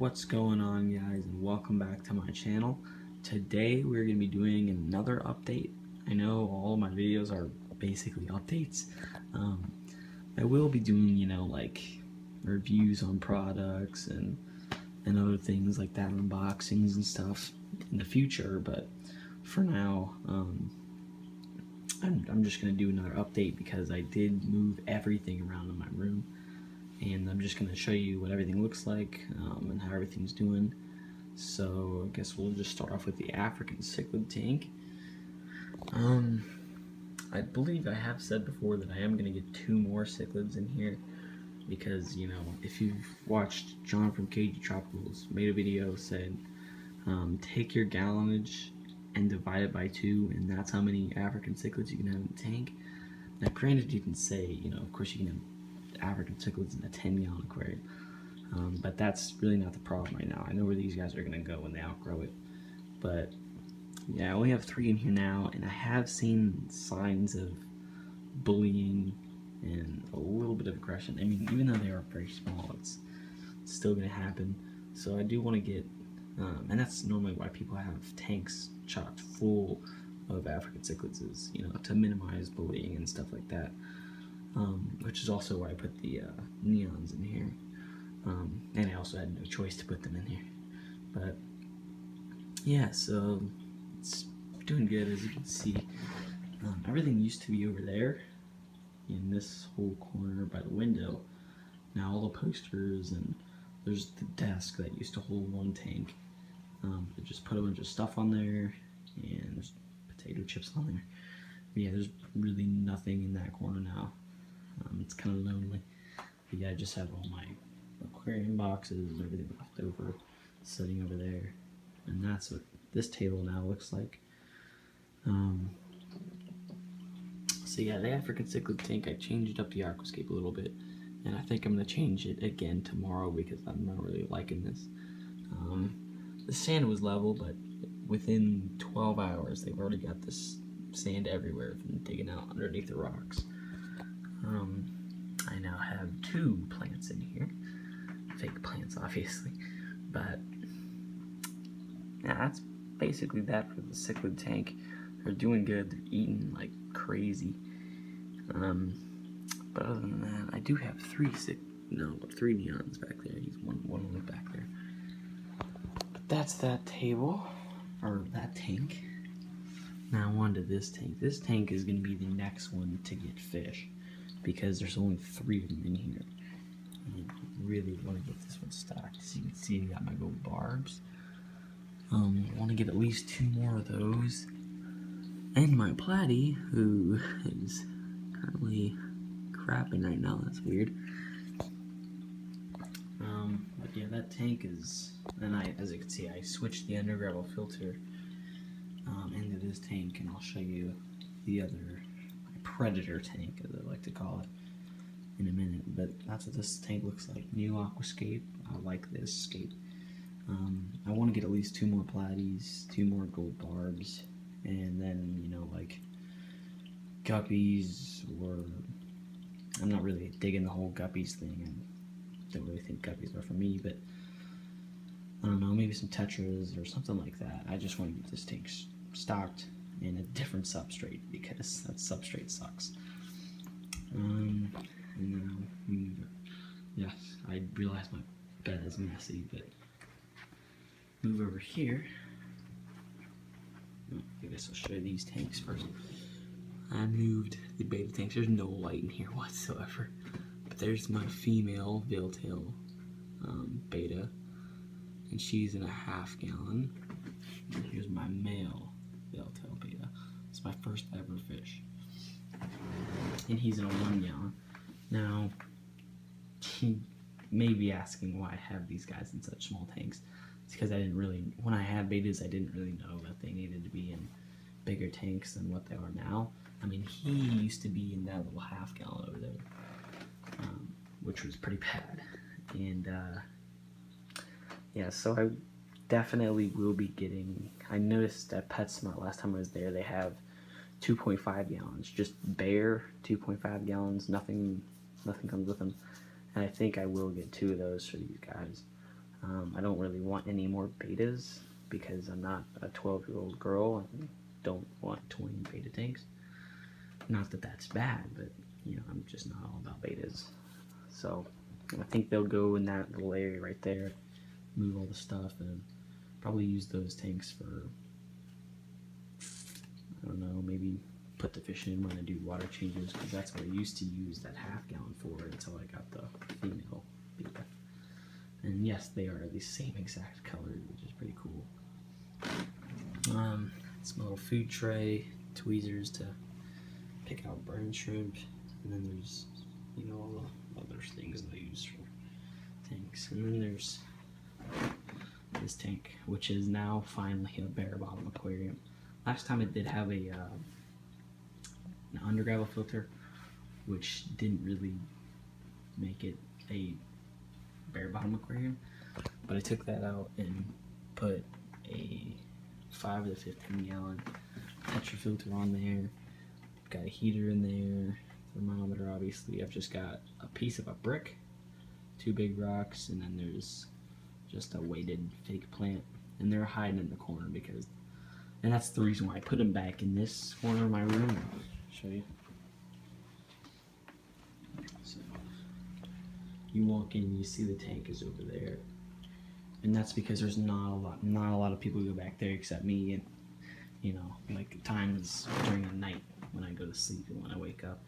What's going on, guys, and welcome back to my channel. Today we're going to be doing another update. I know all of my videos are basically updates. I will be doing, like reviews on products and other things like that, unboxings and stuff in the future, but for now, I'm just going to do another update because I did move everything around in my room. And I'm just going to show you what everything looks like and how everything's doing. So I guess we'll just start off with the African cichlid tank. I believe I have said before that I am going to get 2 more cichlids in here because, if you've watched John from KG Tropicals made a video, said take your gallonage and divide it by 2, and that's how many African cichlids you can have in the tank. Now granted, you can say, of course you can have African cichlids in a 10-gallon aquarium, but that's really not the problem right now. I know where these guys are going to go when they outgrow it, but yeah, I only have 3 in here now, and I have seen signs of bullying and a little bit of aggression. I mean, even though they are very small, it's still going to happen. So I do want to get, and that's normally why people have tanks chocked full of African cichlids, is to minimize bullying and stuff like that. Which is also why I put the neons in here, and I also had no choice to put them in here. But yeah, so it's doing good. As you can see, everything used to be over there in this whole corner by the window. Now all the posters, and there's the desk that used to hold 1 tank. I just put a bunch of stuff on there, and there's potato chips on there. But yeah, there's really nothing in that corner now. It's kind of lonely. But yeah, I just have all my aquarium boxes and everything left over sitting over there. And that's what this table now looks like. So yeah, the African cichlid tank, I changed up the aquascape a little bit. And I think I'm going to change it again tomorrow because I'm not really liking this. The sand was level, but within 12 hours, they've already got this sand everywhere from digging out underneath the rocks. I now have 2 plants in here. Fake plants, obviously. But yeah, that's basically that for the cichlid tank. They're doing good. They're eating like crazy. But other than that, I do have 3 neons back there. He's one only back there. But that's that table, or that tank. Now on to this tank. This tank is going to be the next one to get fish, because there's only 3 of them in here. I really want to get this one stocked. As you can see, I got my gold barbs. I want to get at least 2 more of those. And my platy, who is currently crapping right now. That's weird. But yeah, that tank is, and as you can see, I switched the undergravel filter into this tank, and I'll show you the other predator tank, as I like to call it, in a minute. But that's what this tank looks like. New aquascape. I like this scape. I want to get at least 2 more platies, 2 more gold barbs, and then like guppies, or I'm not really digging the whole guppies thing. I don't really think guppies are for me, but I don't know, maybe some tetras or something like that. I just want to get this tank stocked in a different substrate because that substrate sucks. And now yes, I realize my bed is messy, but move over here. I guess I'll show you these tanks first. I moved the beta tanks. There's no light in here whatsoever. But there's my female veiltail beta, and she's in a 1/2 gallon. And here's my male veiltail beta. It's my first ever fish, and he's in a 1 gallon. Now, he may be asking why I have these guys in such small tanks. It's because when I had betas, I didn't really know that they needed to be in bigger tanks than what they are now. I mean, he used to be in that little 1/2 gallon over there, which was pretty bad. And yeah, so I definitely will be getting, I noticed at PetSmart last time I was there, they have 2.5 gallons, just bare 2.5 gallons, nothing comes with them. And I think I will get 2 of those for these guys. I don't really want any more betas because I'm not a 12-year-old girl and don't want 20 beta tanks. Not that that's bad, but you know, I'm just not all about betas. So I think they'll go in that little area right there, move all the stuff, and probably use those tanks for, I don't know, maybe put the fish in when I do water changes, because that's what I used to use that half-gallon for until I got the female beta. And yes, they are the same exact color, which is pretty cool. It's my little food tray, tweezers to pick out burn shrimp, and then there's, you know, all the other things that I use for tanks. And then there's this tank, which is now finally a bare bottom aquarium. Last time it did have an undergravel filter, which didn't really make it a bare bottom aquarium, but I took that out and put a 5 to 15 gallon Tetra filter on there. Got a heater in there, thermometer obviously. I've just got a piece of a brick, 2 big rocks, and then there's just a weighted fake plant, and they're hiding in the corner because, and that's the reason why I put them back in this corner of my room. I'll show you. So you walk in, you see the tank is over there, and that's because there's not a lot of people who go back there except me, and you know, like times during the night when I go to sleep and when I wake up.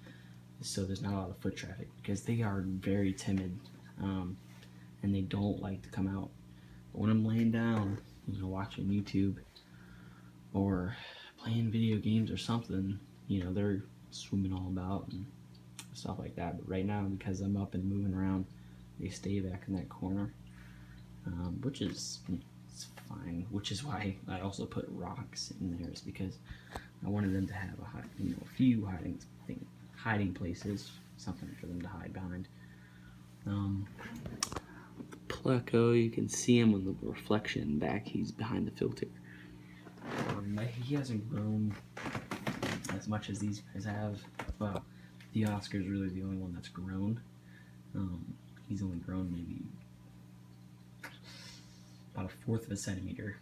So there's not a lot of foot traffic because they are very timid, and they don't like to come out. But when I'm laying down, you know, watching YouTube or playing video games or something, you know, they're swimming all about and stuff like that. But right now, because I'm up and moving around, they stay back in that corner, which is it's fine. Which is why I also put rocks in theirs, because I wanted them to have a few hiding places, something for them to hide behind. The Pleco, you can see him on the reflection back. He's behind the filter. He hasn't grown as much as these guys have. Well, the Oscar's really the only one that's grown. He's only grown maybe about 1/4 of a centimeter,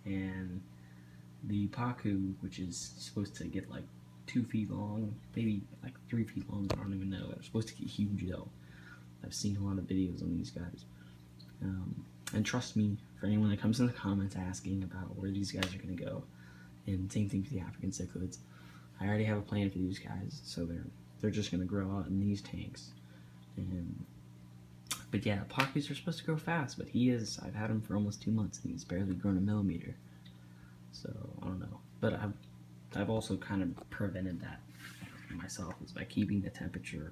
and the Pacu, which is supposed to get like 2 feet long, maybe like 3 feet long, I don't even know. They're supposed to get huge though. I've seen a lot of videos on these guys. And trust me, for anyone that comes in the comments asking about where these guys are going to go, and same thing for the African cichlids, I already have a plan for these guys, so they're just going to grow out in these tanks. But yeah, Pacus are supposed to grow fast, but I've had him for almost 2 months, and he's barely grown a millimeter. So, I don't know. But I've also kind of prevented that myself, is by keeping the temperature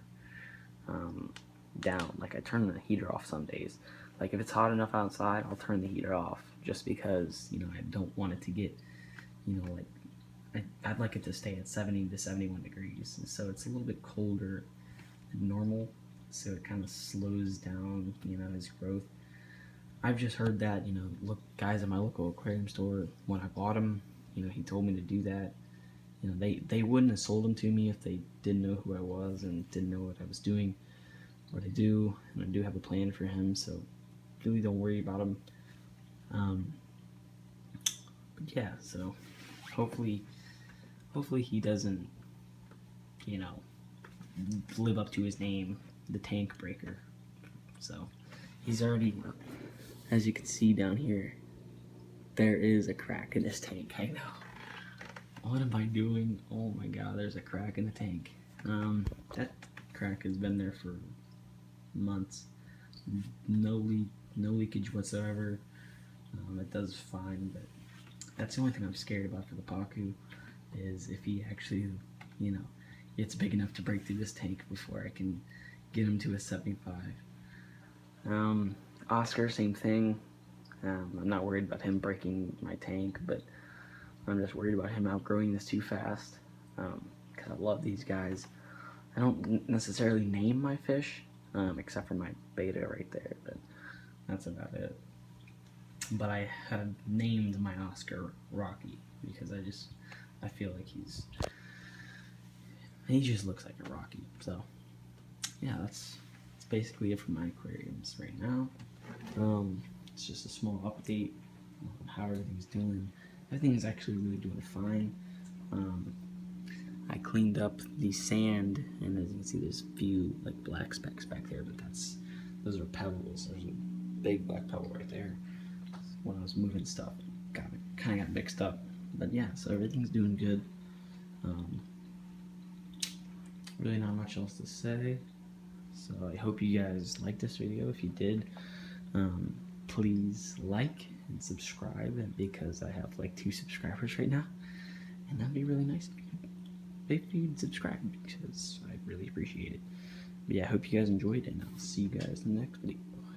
down. Like, I turn the heater off some days. Like, if it's hot enough outside, I'll turn the heater off, just because, you know, I don't want it to get, you know, like, I'd like it to stay at 70 to 71 degrees. And so it's a little bit colder than normal, so it kind of slows down, you know, his growth. I've just heard that, you know, look, guys at my local aquarium store, when I bought him, you know, he told me to do that. You know, they wouldn't have sold him to me if they didn't know who I was and didn't know what I was doing, what I do, and I do have a plan for him, so really don't worry about him. But yeah, so hopefully he doesn't, you know, live up to his name, the Tank Breaker. So he's already, as you can see down here, there is a crack in this tank. I know. What am I doing? Oh my god, there's a crack in the tank. That crack has been there for months. No leakage whatsoever. It does fine, but that's the only thing I'm scared about for the Pacu, is if he actually, you know, gets big enough to break through this tank before I can get him to a 75. Oscar, same thing. I'm not worried about him breaking my tank, but I'm just worried about him outgrowing this too fast, because I love these guys. I don't necessarily name my fish, except for my beta right there, but that's about it. But I have named my Oscar Rocky, because I feel like he just looks like a Rocky. So yeah, that's basically it for my aquariums right now. It's just a small update on how everything's doing. Everything is actually really doing fine. I cleaned up the sand, and as you can see, there's a few like black specks back there, but those are pebbles. There's a big black pebble right there. When I was moving stuff, kind of got mixed up. But yeah, so everything's doing good. Really not much else to say. So I hope you guys liked this video. If you did, please like and subscribe, because I have like 2 subscribers right now, and that'd be really nice if you'd subscribe, because I really appreciate it. But yeah, I hope you guys enjoyed, and I'll see you guys in the next video.